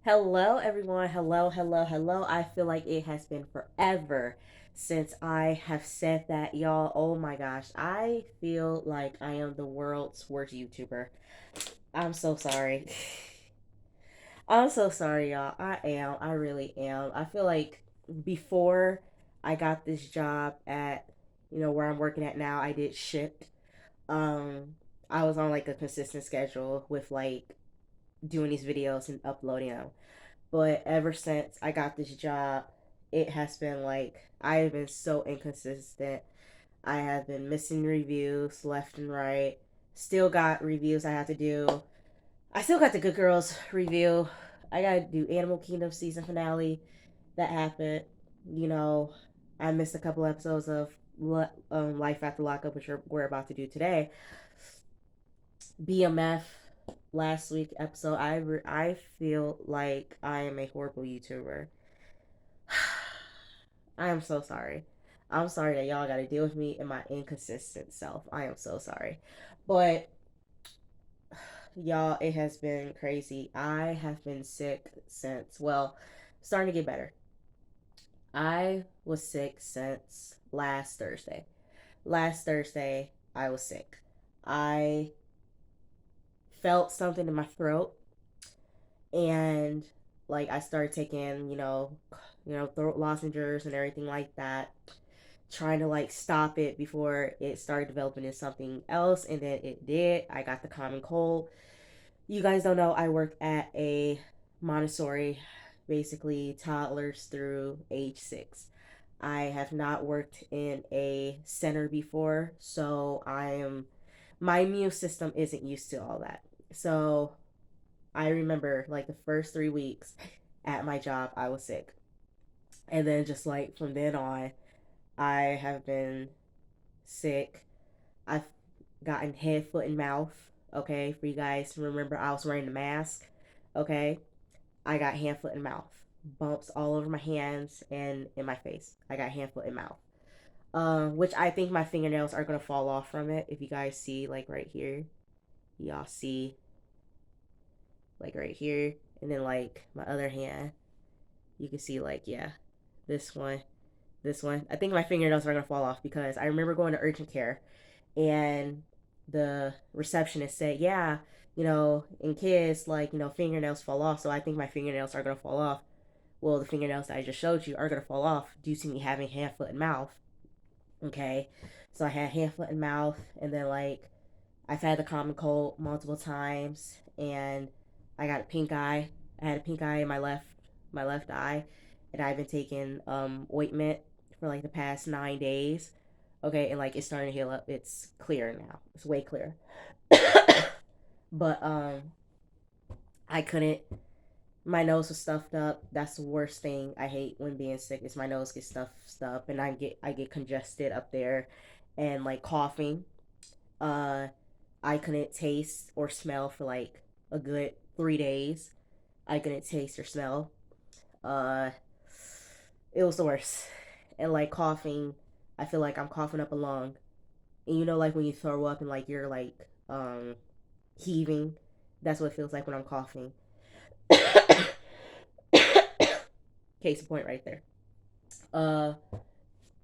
Hello, everyone. Hello, hello, hello. I feel like it has been forever since I have said that, y'all. Oh my gosh. I feel like I am the world's worst YouTuber. I'm so sorry. I'm so sorry, y'all. I am. I really am. I feel like before I got this job at, where I'm working at now, I did shit. Um, I was on like a consistent schedule with like doing these videos and uploading them. But ever since I got this job, it has been like I have been so inconsistent. I have been missing reviews left and right. Still got reviews I have to do. I still got the Good Girls review. I gotta do Animal Kingdom season finale. That happened. You know, I missed a couple episodes of Life After Lockup, which we're about to do today. BMF last week episode. I feel like I am a horrible YouTuber. I am so sorry. I'm sorry that y'all got to deal with me and my inconsistent self. I am so sorry. But y'all, it has been crazy. I have been sick since, well, starting to get better. I was sick since last Thursday. Last Thursday, I was sick. I felt something in my throat and like I started taking, throat lozenges and everything like that, trying to like stop it before it started developing into something else, and then it did. I got the common cold. You guys don't know I work at a Montessori, basically toddlers through age 6. I have not worked in a center before, so my immune system isn't used to all that. So I remember like the first 3 weeks at my job, I was sick. And then just like from then on, I have been sick. I've gotten head, foot, and mouth. Okay, for you guys to remember, I was wearing a mask. Okay, I got hand, foot, and mouth. Bumps all over my hands and in my face. I got hand, foot, and mouth. Which I think my fingernails are gonna fall off from it. If you guys see, like right here, y'all see, like right here, and then like my other hand, you can see, like, yeah, this one, this one. I think my fingernails are gonna fall off because I remember going to urgent care and the receptionist said, yeah, in kids, like, fingernails fall off. So I think my fingernails are going to fall off. Well, the fingernails that I just showed you are going to fall off due to me having hand, foot, and mouth. Okay. So I had hand, foot, and mouth. And then, like, I've had the common cold multiple times. And I got a pink eye. I had a pink eye in my left eye. And I've been taking ointment for like the past 9 days. Okay, and like it's starting to heal up. It's clear now. It's way clear. But I couldn't. My nose was stuffed up. That's the worst thing I hate when being sick is my nose gets stuffed up and I get congested up there, and like coughing. Uh, I couldn't taste or smell for like a good 3 days. I couldn't taste or smell. Uh, it was the worst. And like coughing, I feel like I'm coughing up a lung. And like when you throw up and like you're like heaving, that's what it feels like when I'm coughing. Case in point right there. Uh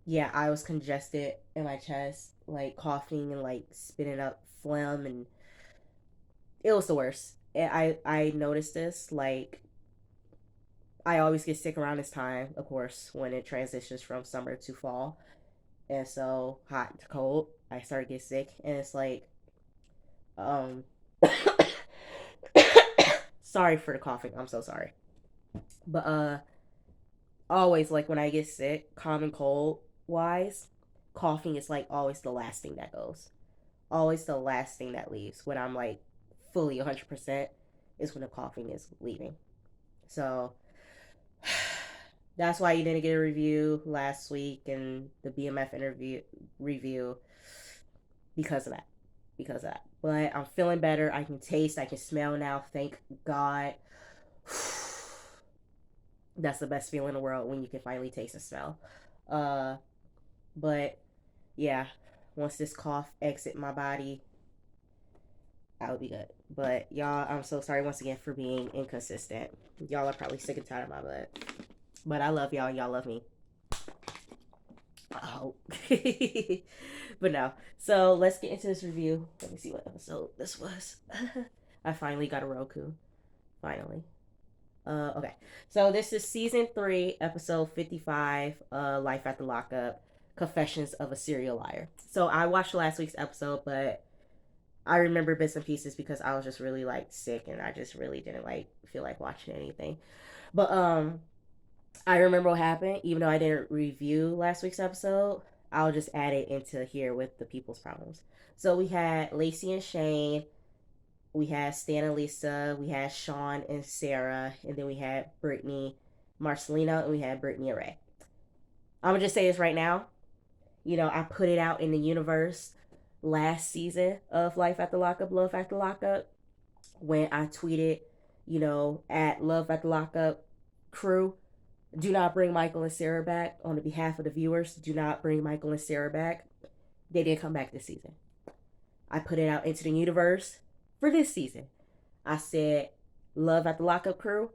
yeah, I was congested in my chest, like coughing and like spitting up phlegm, and it was the worst. And I noticed this, like, I always get sick around this time, of course, when it transitions from summer to fall. And so hot to cold, I started to get sick, and it's like um sorry for the coughing. I'm so sorry. But always like when I get sick, common cold wise, coughing is like always the last thing that goes. Always the last thing that leaves when I'm like fully 100% is when the coughing is leaving. So that's why you didn't get a review last week and the BMF interview review, because of that. Because of that. But I'm feeling better. I can taste, I can smell now. Thank God. That's the best feeling in the world when you can finally taste and smell. Uh, but yeah, once this cough exit my body, I would be good. But y'all, I'm so sorry once again for being inconsistent. Y'all are probably sick and tired of my butt. But I love y'all. Y'all love me. Oh. But no. So let's get into this review. Let me see what episode this was. I finally got a Roku. Finally. Okay. So this is season 3, episode 55, Life at the Lockup, Confessions of a Serial Liar. So I watched last week's episode, but I remember bits and pieces because I was just really like sick and I just really didn't like feel like watching anything. But I remember what happened, even though I didn't review last week's episode. I'll just add it into here with the people's problems. So we had Lacey and Shane, we had Stan and Lisa, we had Sean and Sarah, and then we had Brittany, Marcelino, and we had Brittany and Ray. I'm gonna just say this right now. I put it out in the universe last season of Life at the Lockup, Love at the Lockup, when I tweeted, at Love at the Lockup crew, do not bring Michael and Sarah back. On the behalf of the viewers, do not bring Michael and Sarah back. They didn't come back this season. I put it out into the universe for this season. I said, Love at the Lockup crew,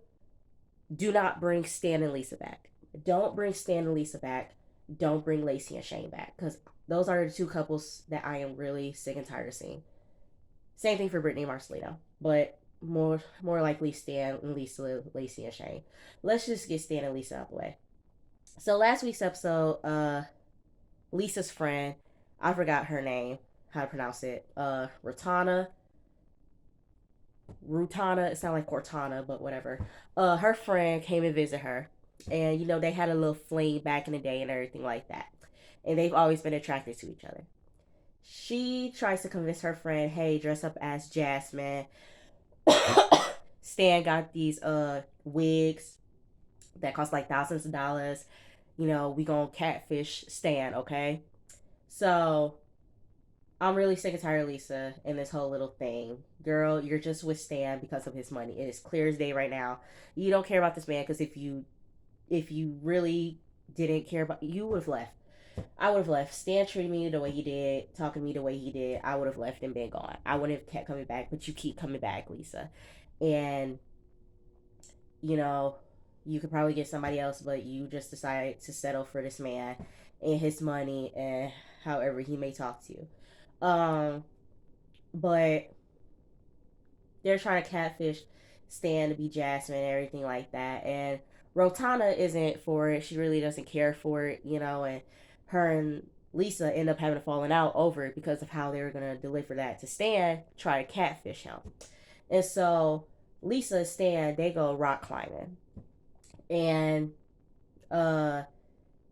do not bring Stan and Lisa back. Don't bring Stan and Lisa back. Don't bring Lacey and Shane back. Because those are the two couples that I am really sick and tired of seeing. Same thing for Brittany and Marcelino. But more likely Stan and Lisa, Lacey and Shane. Let's just get Stan and Lisa out the way. So last week's episode, Lisa's friend, I forgot her name, how to pronounce it. Rutana. It sounded like Cortana, but whatever. Her friend came and visit her, and they had a little fling back in the day and everything like that, and they've always been attracted to each other. She tries to convince her friend, "Hey, dress up as Jasmine." Stan got these wigs that cost like thousands of dollars. We gonna catfish Stan, okay? So I'm really sick and tired of Lisa and this whole little thing. Girl, you're just with Stan because of his money. It is clear as day right now. You don't care about this man because if you really didn't care about, you would have left. I would have left. Stan treated me the way he did, talking to me the way he did. I would have left and been gone. I wouldn't have kept coming back, but you keep coming back, Lisa. And you know, you could probably get somebody else, but you just decided to settle for this man and his money and however he may talk to you. But they're trying to catfish Stan to be Jasmine and everything like that. And Rotana isn't for it. She really doesn't care for it, and her and Lisa end up having a falling out over it because of how they were going to deliver that to Stan, try to catfish him. And so Lisa and Stan, they go rock climbing. And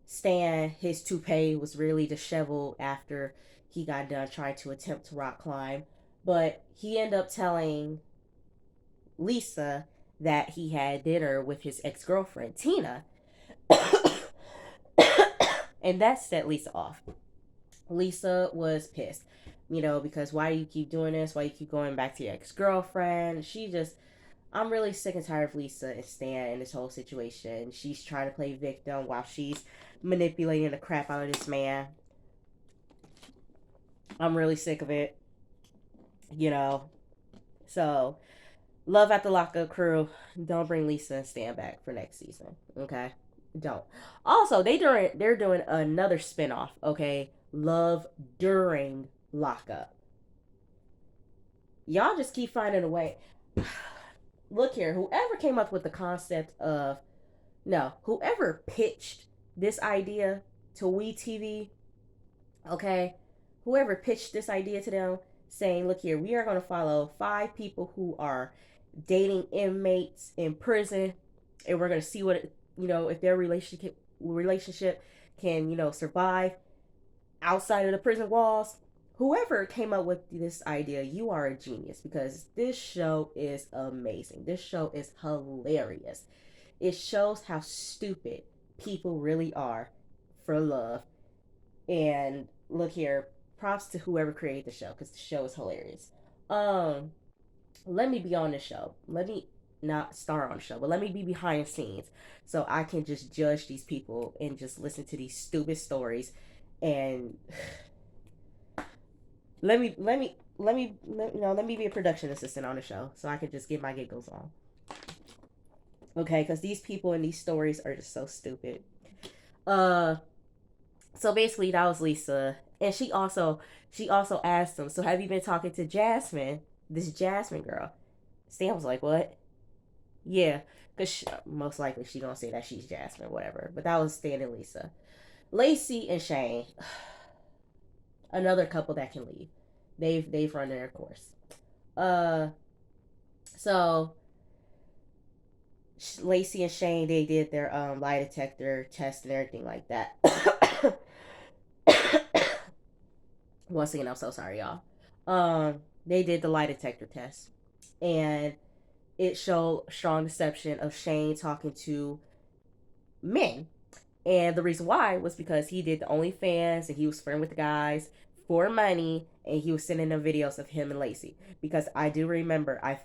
Stan, his toupee was really disheveled after he got done trying to attempt to rock climb. But he ended up telling Lisa that he had dinner with his ex-girlfriend, Tina. And that set Lisa off. Lisa was pissed, because why do you keep doing this? Why do you keep going back to your ex-girlfriend? I'm really sick and tired of Lisa and Stan in this whole situation. She's trying to play victim while she's manipulating the crap out of this man. I'm really sick of it, So, Love at the Lockup crew, don't bring Lisa and Stan back for next season, okay? Don't. Also, they're doing another spinoff, okay? Love during Lockup. Y'all just keep finding a way. Look here, whoever came up with the concept of whoever pitched this idea to WeTV, okay? Whoever pitched this idea to them, saying, look here, we are going to follow 5 people who are dating inmates in prison, and we're going to see what, if their relationship can, survive outside of the prison walls. Whoever came up with this idea, you are a genius, because this show is amazing. This show is hilarious. It shows how stupid people really are for love. And look here, props to whoever created the show, because the show is hilarious. Let me be on the show. Let me not star on the show, but let me be behind the scenes so I can just judge these people and just listen to these stupid stories. And let me let me be a production assistant on the show so I could just get my giggles on. Okay, because these people in these stories are just so stupid. Uh, so basically that was Lisa, and she also asked him, so have you been talking to Jasmine, this Jasmine girl? Sam was like, what? Yeah, because most likely she gonna say that she's Jasmine, whatever. But that was Stan and Lisa. Lacey and Shane, another couple that can leave. They've run their course. Uh, so Lacey and Shane, they did their lie detector test and everything like that. Once again, I'm so sorry, y'all. They did the lie detector test, and it showed strong deception of Shane talking to men. And the reason why was because he did the OnlyFans and he was friends with the guys for money, and he was sending them videos of him and Lacey. Because I do remember, I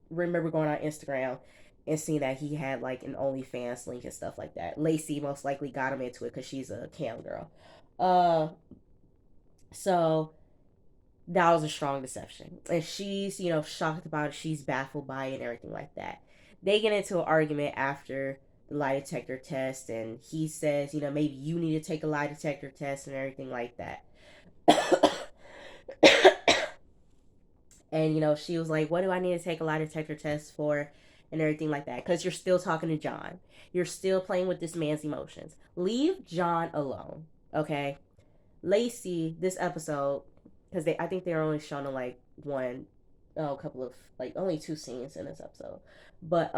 remember going on Instagram and seeing that he had like an OnlyFans link and stuff like that. Lacey most likely got him into it because she's a cam girl. Uh, so that was a strong deception, and she's shocked about it. She's baffled by it and everything like that. They get into an argument after the lie detector test, and he says, maybe you need to take a lie detector test and everything like that. And she was like, what do I need to take a lie detector test for and everything like that? Because you're still talking to John, you're still playing with this man's emotions. Leave John alone, okay? Lacey, this episode, because I think they're only shown in like one, a couple of, like, only two scenes in this episode, but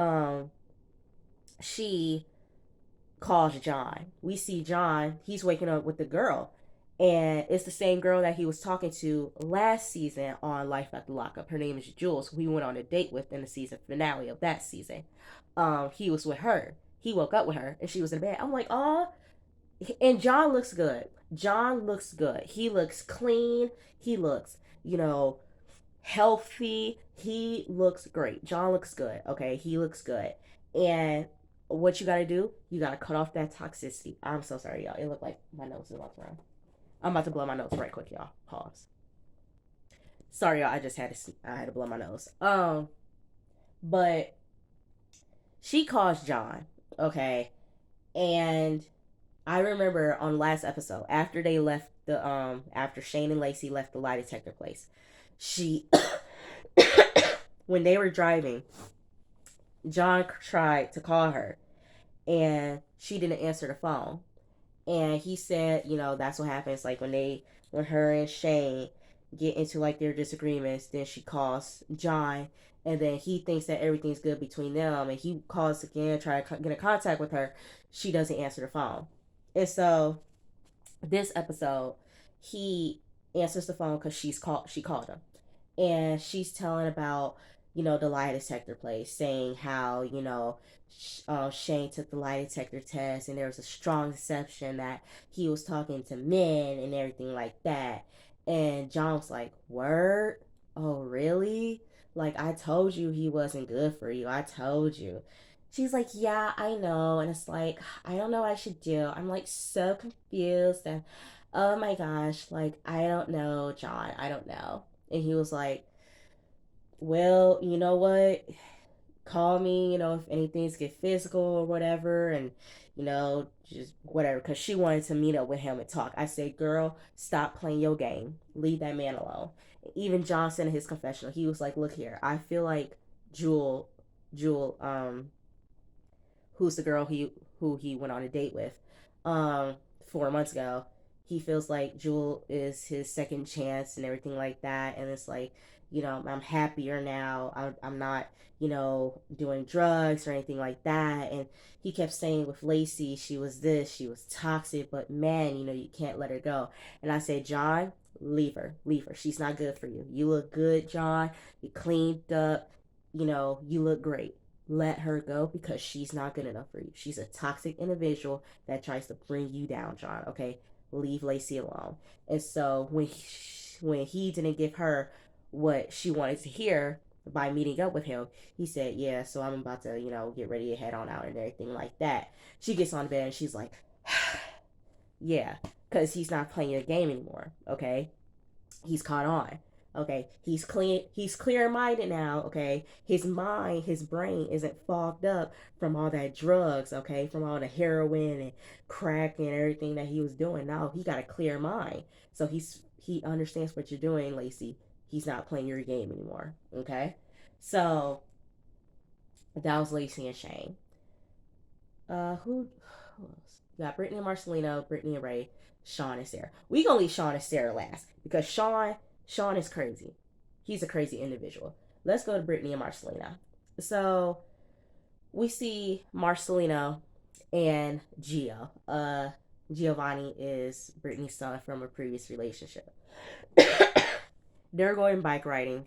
she calls John. We see John, he's waking up with the girl. And it's the same girl that he was talking to last season on Life After Lockup. Her name is Jules, who he went on a date with in the season finale of that season. He was with her. He woke up with her, and she was in bed. I'm like, oh. And John looks good. John looks good. He looks clean. He looks, healthy. He looks great. John looks good. Okay, he looks good. And what you gotta do? You gotta cut off that toxicity. I'm so sorry, y'all. It looked like my nose is about to run. I'm about to blow my nose right quick, y'all. Pause. Sorry, y'all. I had to blow my nose. But she calls John. Okay, and I remember on last episode after they left after Shane and Lacey left the lie detector place, she when they were driving, John tried to call her, and she didn't answer the phone. And he said, that's what happens, like when her and Shane get into like their disagreements, then she calls John, and then he thinks that everything's good between them, and he calls again, try to get in contact with her. She doesn't answer the phone. And so this episode, he answers the phone because she called him, and she's telling about the lie detector place, saying how Shane took the lie detector test, and there was a strong deception that he was talking to men and everything like that. And John was like, word? Oh, really? Like, I told you he wasn't good for you. I told you. She's like, yeah, I know. And it's like, I don't know what I should do. I'm like so confused. And oh my gosh, like, I don't know, John. I don't know. And he was like, well, you know what? Call me, if anything's get physical or whatever, and just whatever. Because she wanted to meet up with him and talk. I said, girl, stop playing your game. Leave that man alone. Even Johnson in his confessional, he was like, look here, I feel like Jewel, who's the girl who he went on a date with, um, 4 months ago. He feels like Jewel is his second chance and everything like that, and it's like, I'm happier now. I'm not, doing drugs or anything like that. And he kept saying with Lacey, she was this, she was toxic, but man, you can't let her go. And I said, John, leave her, leave her. She's not good for you. You look good, John. You cleaned up. You look great. Let her go because she's not good enough for you. She's a toxic individual that tries to bring you down, John. Okay, leave Lacey alone. And so when he didn't give her what she wanted to hear by meeting up with him, he said, "Yeah, so I'm about to, get ready to head on out and everything like that." She gets on bed and she's like, "Yeah," because he's not playing the game anymore. Okay, He's caught on. Okay, he's clean. He's clear-minded now. Okay, his mind, his brain isn't fogged up from all that drugs. Okay, from all the heroin and crack and everything that he was doing. Now he got a clear mind, so he understands what you're doing, Lacey. He's not playing your game anymore. Okay, so that was Lacey and Shane. Who else? You got Brittany and Marcelino, Brittany and Ray, Sean and Sarah. We gonna leave Sean and Sarah last because Sean is crazy. He's a crazy individual. Let's go to Brittany and Marcelino. So we see Marcelino and Gio. Giovanni is Brittany's son from a previous relationship. They're going bike riding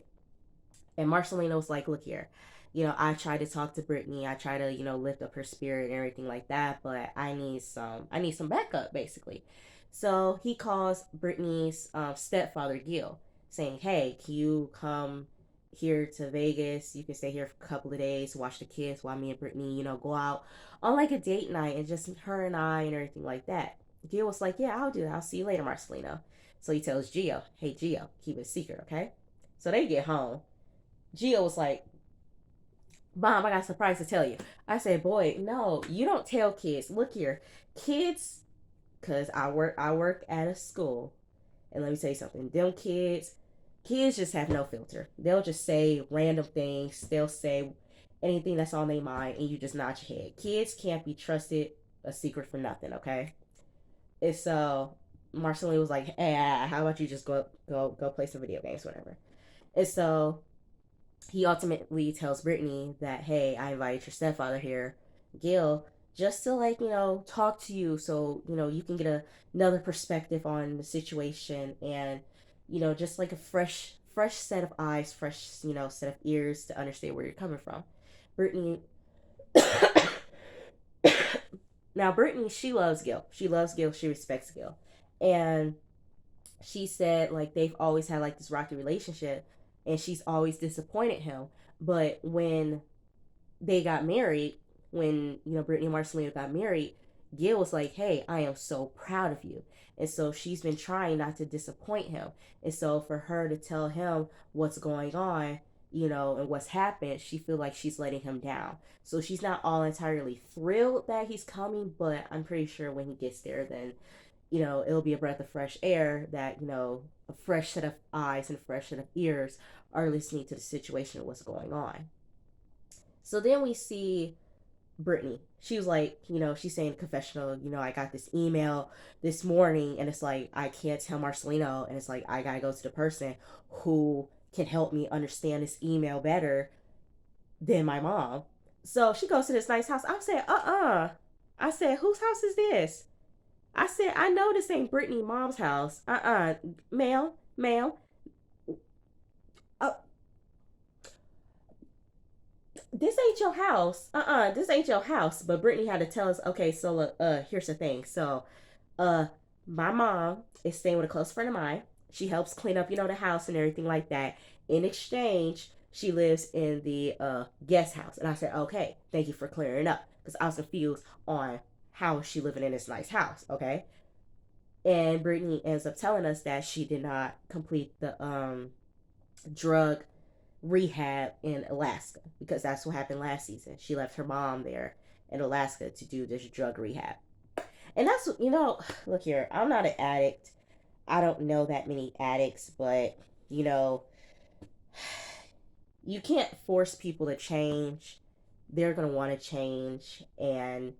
and Marcelino was like, look here, I try to talk to Brittany. I try to, lift up her spirit and everything like that, but I need some backup basically. So he calls Brittany's stepfather, Gil, saying, hey, can you come here to Vegas? You can stay here for a couple of days, watch the kids while me and Brittany, go out on like a date night and just her and I and everything like that. Gil was like, yeah, I'll do that. I'll see you later, Marcelino. So he tells Gio, hey, Gio, keep it a secret, okay? So they get home. Gio was like, Mom, I got a surprise to tell you. I said, boy, no, you don't tell kids. Look here, kids, because I work at a school, and let me tell you something. Them kids just have no filter. They'll just say random things. They'll say anything that's on their mind, and you just nod your head. Kids can't be trusted a secret for nothing, okay? And so Marceline was like, hey, how about you just go play some video games, whatever. And so he ultimately tells Brittany that, hey, I invited your stepfather here, Gil, just to like, talk to you so, you can get another perspective on the situation and, just like a fresh set of eyes, fresh, set of ears to understand where you're coming from. Brittany now Brittany, she loves Gil. She loves Gil, she respects Gil. And she said like they've always had like this rocky relationship and she's always disappointed him. But when they got married, when Brittany and Marcelino got married, Gil was like, hey, I am so proud of you. And so she's been trying not to disappoint him. And so for her to tell him what's going on, and what's happened, she feel like she's letting him down. So she's not all entirely thrilled that he's coming, but I'm pretty sure when he gets there, then it'll be a breath of fresh air that, a fresh set of eyes and a fresh set of ears are listening to the situation and what's going on. So then we see Brittany. She was like, she's saying confessional, I got this email this morning and it's like, I can't tell Marcelino. And it's like, I gotta go to the person who can help me understand this email better than my mom. So she goes to this nice house. I said, I said, whose house is this? I said, I know this ain't Brittany mom's house. Ma'am, ma'am. Oh, this ain't your house. This ain't your house. But Brittany had to tell us, okay, so here's the thing. So, uh, my mom is staying with a close friend of mine. She helps clean up, the house and everything like that. In exchange, she lives in the guest house. And I said, okay, thank you for clearing up. Because I was confused on how is she living in this nice house, okay? And Brittany ends up telling us that she did not complete the drug rehab in Alaska because that's what happened last season. She left her mom there in Alaska to do this drug rehab. And that's what, look here, I'm not an addict. I don't know that many addicts, but, you know, you can't force people to change. They're going to want to change, and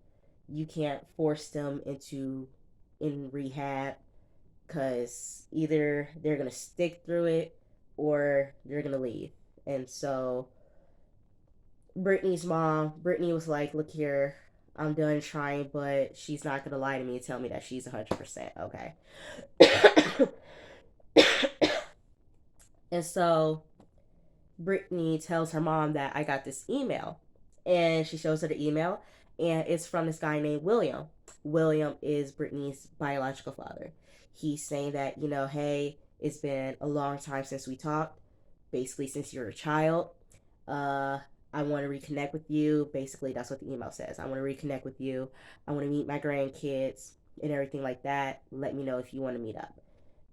you can't force them in rehab because either they're going to stick through it or they're going to leave. And so Brittany was like, look here, I'm done trying, but she's not going to lie to me and tell me that she's 100%. Okay. And so Brittany tells her mom that I got this email. And she shows her the email, and it's from this guy named William. William is Brittany's biological father. He's saying that, hey, it's been a long time since we talked, basically since you're a child. Uh, I want to reconnect with you. Basically, that's what the email says. I want to reconnect with you. I want to meet my grandkids and everything like that. Let me know if you want to meet up.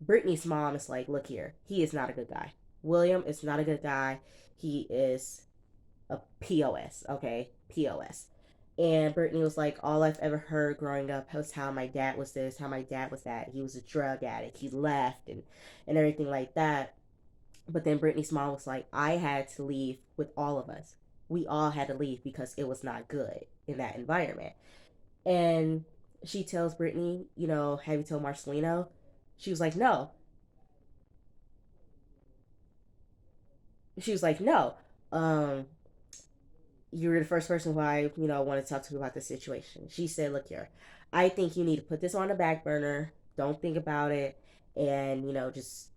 Brittany's mom is like, look here, he is not a good guy. William is not a good guy. He is a POS, okay? POS. And Brittany was like, all I've ever heard growing up was how my dad was this, how my dad was that. He was a drug addict. He left and everything like that. But then Brittany's mom was like, I had to leave with all of us. We all had to leave because it was not good in that environment. And she tells Brittany, have you told Marcelino? She was like, no. She was like, no. Um, you were the first person who I want to talk to about the situation. She said, look here, I think you need to put this on the back burner. Don't think about it. And, just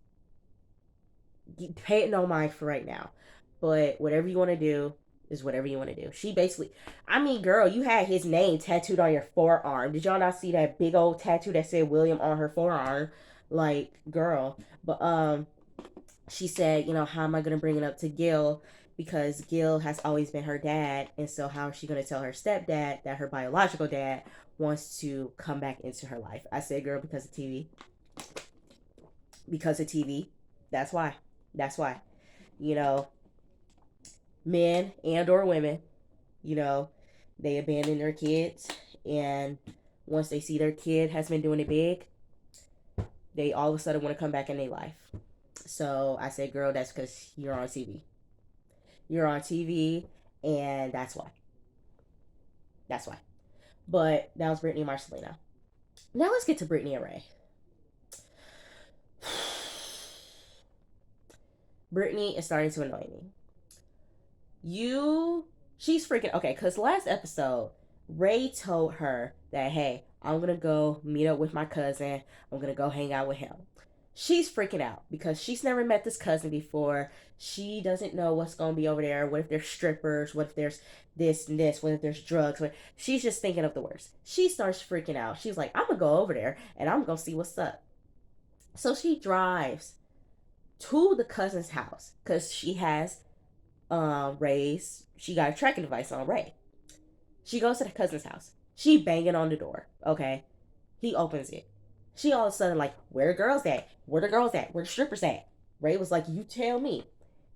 pay it no mind for right now. But whatever you want to do is whatever you want to do. She basically, I mean, girl, you had his name tattooed on your forearm. Did y'all not see that big old tattoo that said William on her forearm? Like, girl. But she said, how am I gonna bring it up to Gil? Because Gil has always been her dad, and so how is she gonna tell her stepdad that her biological dad wants to come back into her life? I said, girl, because of TV. Because of TV. That's why. That's why. You know, men and or women, you know, they abandon their kids, and once they see their kid has been doing it big, they all of a sudden want to come back in their life. So I said, girl, that's because you're on TV. You're on TV, and that's why. That's why. But that was Brittany and Marcelina. Now let's get to Brittany and Ray. Brittany is starting to annoy me. She's freaking okay. Because last episode, Ray told her that, hey, I'm gonna go meet up with my cousin. I'm gonna go hang out with him. She's freaking out because she's never met this cousin before. She doesn't know what's gonna be over there. What if there's strippers? What if there's this and this? What if there's drugs? She's just thinking of the worst. She starts freaking out. She's like, I'm gonna go over there and I'm gonna see what's up. So she drives to the cousin's house because she has Ray's. She got a tracking device on Ray. She goes to the cousin's house. She banging on the door. Okay, he opens it. She all of a sudden like, where the girls at? Where the girls at? Where the strippers at? Ray was like, you tell me.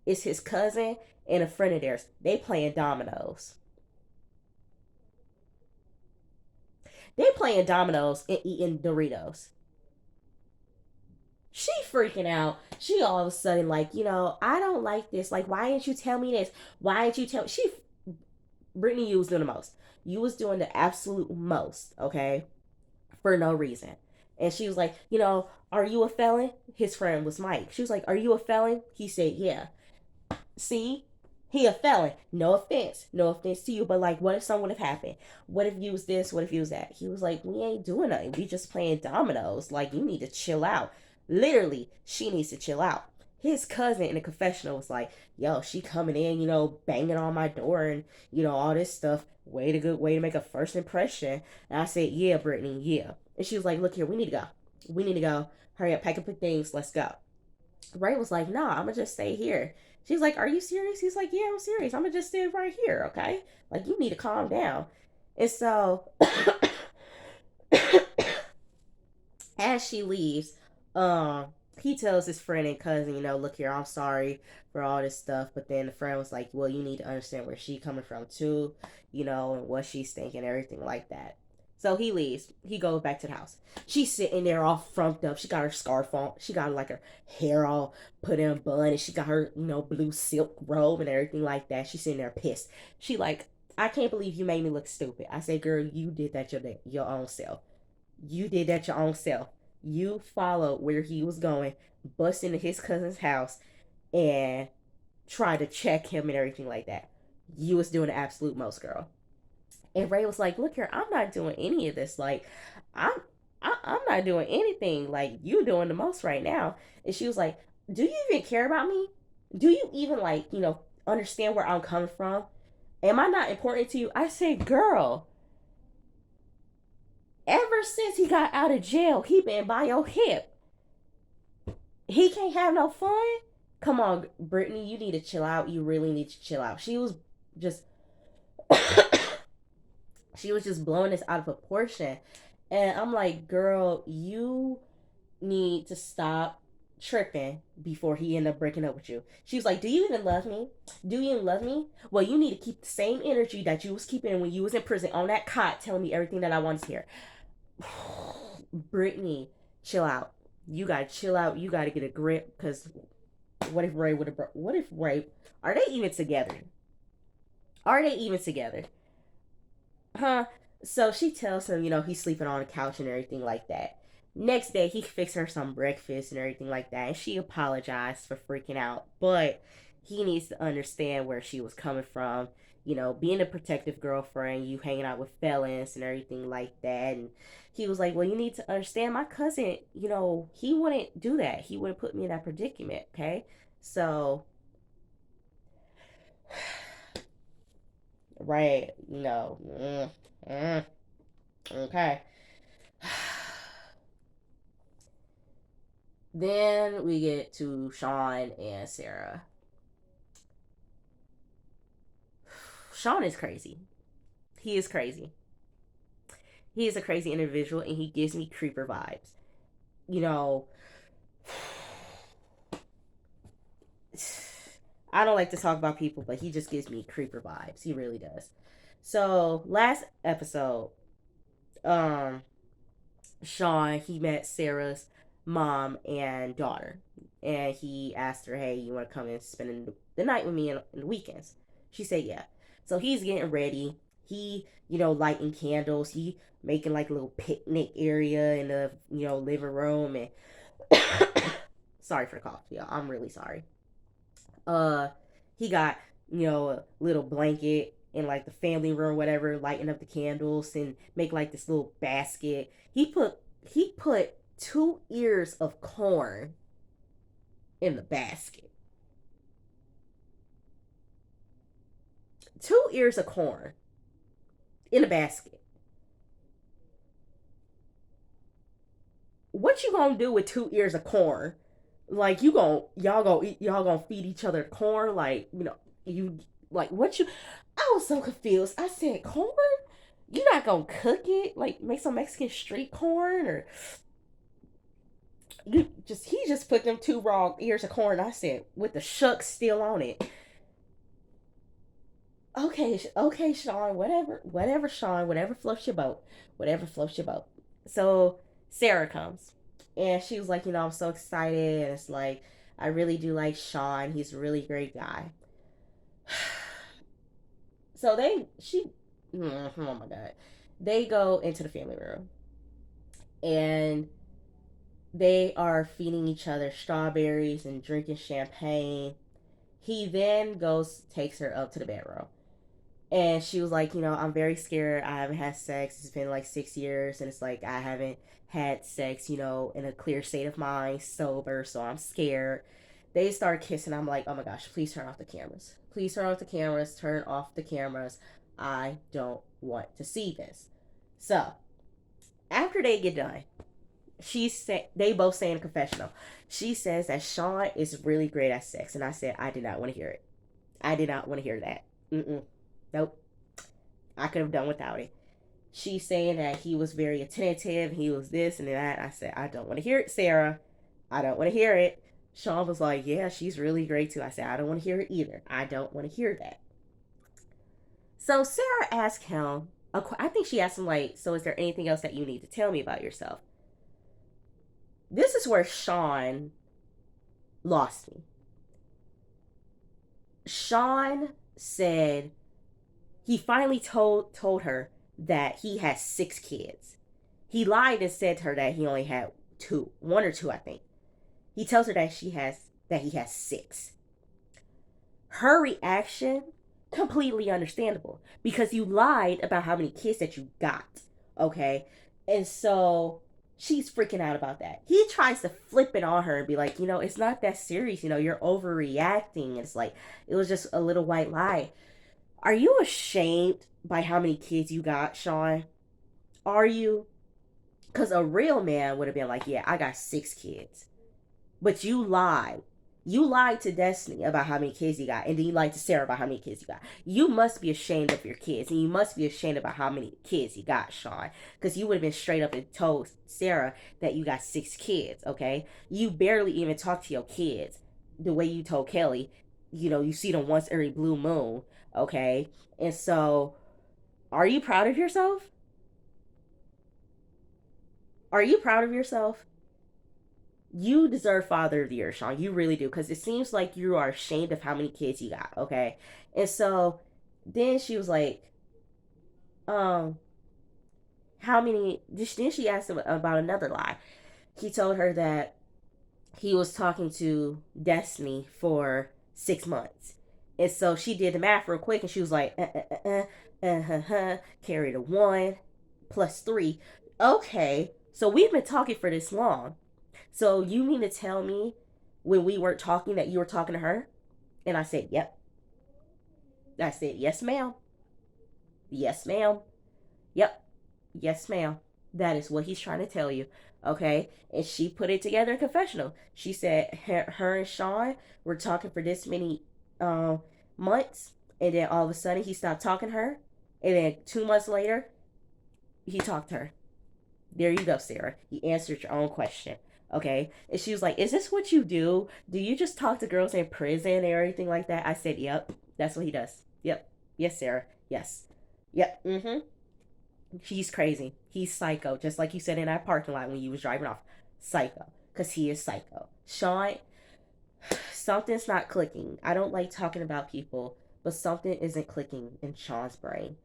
It's his cousin and a friend of theirs. They playing dominoes. They playing dominoes and eating Doritos. She freaking out. She all of a sudden like, I don't like this. Like, why didn't you tell me this? Why didn't you tell me? Brittany, you was doing the most. You was doing the absolute most, okay? For no reason. And she was like, are you a felon? His friend was Mike. She was like, are you a felon? He said, yeah. See? He a felon. No offense. No offense to you. But like, what if something would have happened? What if you was this? What if you was that? He was like, we ain't doing nothing. We just playing dominoes. Like, you need to chill out. Literally, she needs to chill out. His cousin in the confessional was like, yo, she coming in, banging on my door and, all this stuff. Way to make a first impression. And I said, yeah, Brittany, yeah. And she was like, look here, we need to go. We need to go. Hurry up, pack up your things, let's go. Ray was like, nah, I'm gonna just stay here. She's like, are you serious? He's like, yeah, I'm serious. I'm gonna just stay right here, okay? Like, you need to calm down. And so as she leaves, he tells his friend and cousin, look here, I'm sorry for all this stuff. But then the friend was like, well, you need to understand where she coming from too, and what she's thinking, everything like that. So he leaves. He goes back to the house. She's sitting there all frumped up. She got her scarf on. She got like her hair all put in a bun, and she got her, blue silk robe and everything like that. She's sitting there pissed. She like, I can't believe you made me look stupid. I said, girl, you did that your own self. You did that your own self. You followed where he was going, bust into his cousin's house, and tried to check him and everything like that. You was doing the absolute most, girl. And Ray was like, look here, I'm not doing any of this. Like, I'm I'm not doing anything. Like, you doing the most right now. And she was like, do you even care about me? Do you even understand where I'm coming from? Am I not important to you? I said, girl, ever since he got out of jail, he been by your hip. He can't have no fun. Come on, Brittany, you need to chill out. You really need to chill out. She was just she was just blowing this out of proportion. And I'm like, girl, you need to stop tripping before he ended up breaking up with you. She was like, do you even love me? Do you even love me? Well, you need to keep the same energy that you was keeping when you was in prison on that cot telling me everything that I wanted to hear. Brittany, chill out. You gotta chill out. You gotta get a grip. Because what if Ray would have? What if Ray? Are they even together? Are they even together? Huh? So she tells him, he's sleeping on the couch and everything like that. Next day, he fixed her some breakfast and everything like that, and she apologized for freaking out, but he needs to understand where she was coming from. Being a protective girlfriend, you hanging out with felons and everything like that. And he was like, well, you need to understand my cousin, he wouldn't do that. He wouldn't put me in that predicament, okay? So, right, okay. Then we get to Sean and Sarah. Sean is crazy. He is crazy. He is a crazy individual and he gives me creeper vibes. You know, I don't like to talk about people, but he just gives me creeper vibes. He really does. So, last episode, um, Sean, he met Sarah's mom and daughter. And he asked her, hey, you want to come and spend the night with me in the weekends? She said, yeah. So he's getting ready. He, lighting candles. He making like a little picnic area in the, living room. And sorry for the cough, y'all. I'm really sorry. Uh, he got, a little blanket in like the family room, whatever, lighting up the candles and make like this little basket. He put 2 ears of corn in the basket. 2 ears of corn in a basket. What you gonna do with 2 ears of corn? Like y'all gonna feed each other corn? Like you like what you? I was so confused. I said corn. You're not gonna cook it? Like make some Mexican street corn or he just put them 2 raw ears of corn. I said with the shucks still on it. Okay, Sean, whatever, Sean, whatever floats your boat, whatever floats your boat. So Sarah comes, and she was like, I'm so excited, and it's like I really do like Sean. He's a really great guy. So oh my god, they go into the family room, and they are feeding each other strawberries and drinking champagne. He then takes her up to the bedroom. And she was like, I'm very scared. I haven't had sex. It's been like 6 years, and it's like I haven't had sex, in a clear state of mind, sober, so I'm scared. They start kissing. I'm like, oh my gosh, please turn off the cameras. Please turn off the cameras. Turn off the cameras. I don't want to see this. So, after they get done, they both say in a confessional, she says that Sean is really great at sex. And I said, I did not want to hear it. I did not want to hear that. Mm-mm. Nope. I could have done without it. She's saying that he was very attentive, he was this and that. I said, I don't want to hear it, Sarah. I don't want to hear it. Sean was like, yeah, she's really great too. I said, I don't want to hear it either. I don't want to hear that. So Sarah asked him, I think she asked him, like, so is there anything else that you need to tell me about yourself? This is where Sean lost me. Sean said he finally told her that he has 6 kids. He lied and said to her that he only had one or two, I think. He tells her that he has 6. Her reaction, completely understandable because you lied about how many kids that you got. Okay, and so she's freaking out about that. He tries to flip it on her and be like, it's not that serious. You're overreacting. It's like it was just a little white lie. Are you ashamed by how many kids you got, Sean? Are you? Because a real man would have been like, yeah, I got 6 kids. But you lied. You lied to Destiny about how many kids you got, and then you lied to Sarah about how many kids you got. You must be ashamed of your kids, and you must be ashamed about how many kids you got, Sean. Because you would have been straight up and told Sarah that you got 6 kids, okay? You barely even talk to your kids the way you told Kelly. You know, you see them once every blue moon, okay? And so, are you proud of yourself? Are you proud of yourself? You deserve Father of the Year, Sean. You really do, because it seems like you are ashamed of how many kids you got. Okay, and so then she was like, um, how many? Then she asked him about another lie. He told her that he was talking to Destiny for 6 months, and so she did the math real quick, and she was like, carry the one plus three. Okay, so we've been talking for this long. So you mean to tell me when we weren't talking that you were talking to her? And I said, yep. I said, yes, ma'am. Yes, ma'am. Yep. Yes, ma'am. That is what he's trying to tell you. Okay. And she put it together in confessional. She said her and Sean were talking for this many um, months. And then all of a sudden he stopped talking to her. And then 2 months later, he talked to her. There you go, Sarah. You answered your own question. Okay. And she was like, is this what you do? Do you just talk to girls in prison and everything like that? I said, yep. That's what he does. Yep. Yes, Sarah. Yes. Yep. Mm-hmm. He's crazy. He's psycho. Just like you said in that parking lot when you was driving off. Psycho. Because he is psycho. Sean, something's not clicking. I don't like talking about people, but something isn't clicking in Sean's brain.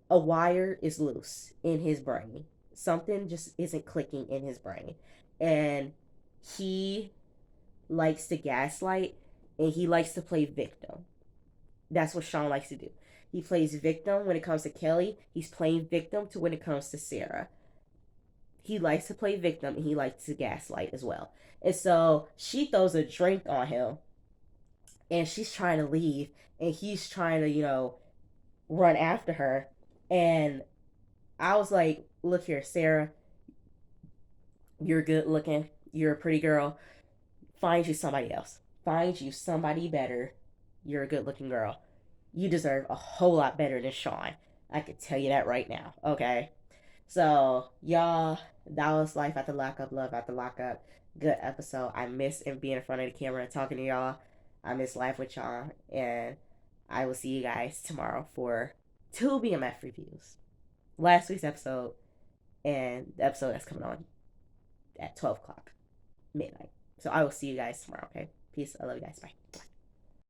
A wire is loose in his brain. Something just isn't clicking in his brain. And he likes to gaslight and he likes to play victim. That's what Sean likes to do. He plays victim when it comes to Kelly. He's playing victim to when it comes to Sarah. He likes to play victim and he likes to gaslight as well. And so she throws a drink on him and she's trying to leave and he's trying to, run after her. And I was like, look here, Sarah, you're good looking. You're a pretty girl. Find you somebody else. Find you somebody better. You're a good looking girl. You deserve a whole lot better than Sean. I can tell you that right now. Okay. So, y'all, that was Life After Lockup, Love After Lockup. Good episode. I miss being in front of the camera and talking to y'all. I miss life with y'all. And I will see you guys tomorrow for 2 BMF reviews. Last week's episode and the episode that's coming on at 12 o'clock midnight. So I will see you guys tomorrow, okay? Peace. I love you guys. Bye.